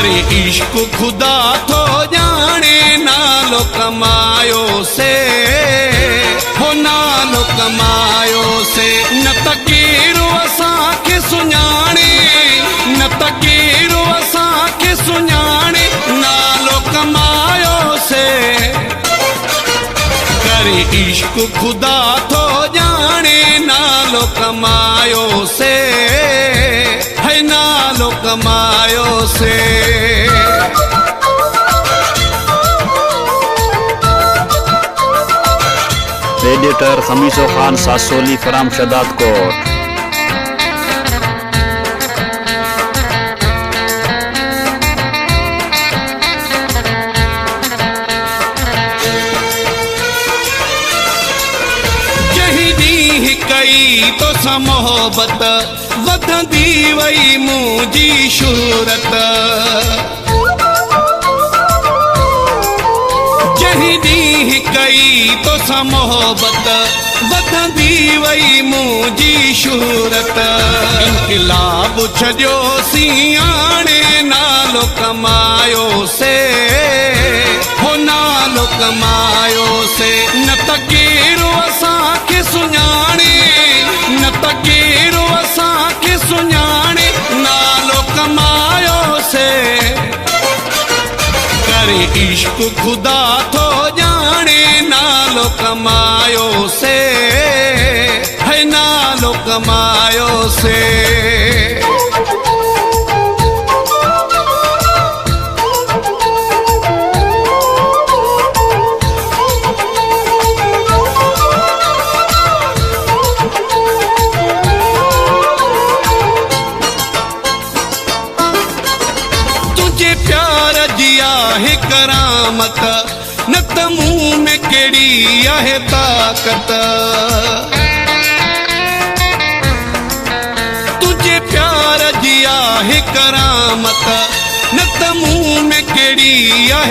करे इश्क खुदा थो जाने नालो कमायो से हो नालो कमायो से न तकीरो असा के सुञाणे न तकीरो असा के सुञाणे नालो कमायो से करे इश्क खुदा थो जाने नालो कमायो से है नालो कमायो से एडिटर खमीसो खान सासोली फराम शदाद कोट। कई तो सा मोहब्बत वधंदी वई मुंहिंजी शूरत जहीं ॾींहुं कई तो सा मोहब्बत वधंदी वई मुंहिंजी शूरत इनकलाब छॾियो सियाणे नालो कमायो से हो नालो कमायो से न तकीरो असांखे सुञाणे न तकीरो असांखे सुञाणे नालो कमायो से करे इश्क खुदा थो जाने नालो कमायो से है नालो कमायो से है करामत न त मुंह में केड़ी है ताकत तुझे प्यार जिया है करामत न त मुंह में केड़ी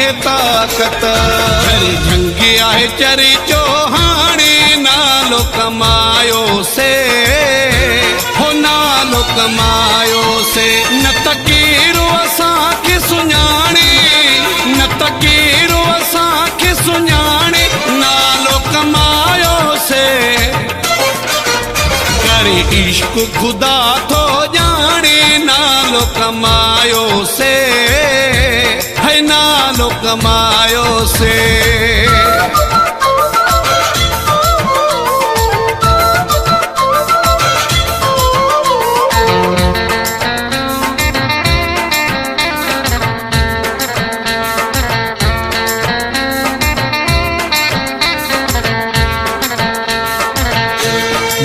है ताकत चरे झंगिया है चरे चौहाने नालो कमायो से हो नालो कमायो से न तकीरो असांखे सुञाणे न तकीरो असांखे सुञाणे नालो कमायो से करे इश्क खुदा थो जाने नालो कमायो से है नालो कमायो से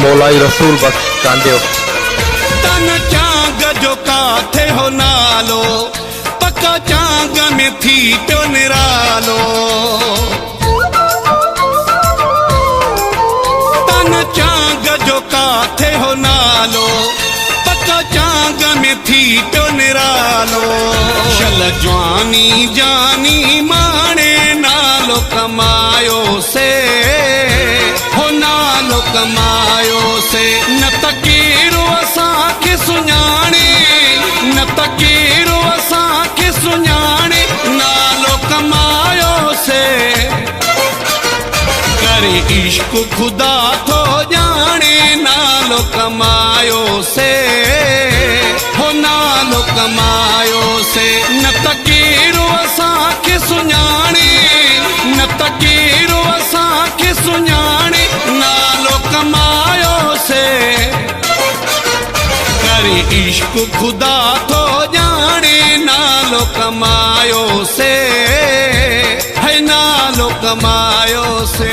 मौलाई रसूल बख्श चांदियो। तन चांग जो काथे हो नालो पक्का चांग में थी तो निरालो तन चांग जो काथे हो नालो पक्का चांग में थी तो निरालो चल जवानी जानी माने नालो कमायो से हो नालो कमायो से न तकीरो असांखे सुञाणे न तकीरो असांखे सुञाणे नालो कमायो से करे इश्क खुदा थो जाने नालो कमायो से हो नालो कमायो से न तकीरो असांखे सुञाणे न तकीरो असांखे सुञाणे नालो कमायो से करे इश्क खुदा थो जाने नालो कमायो से है नालो कमायो से।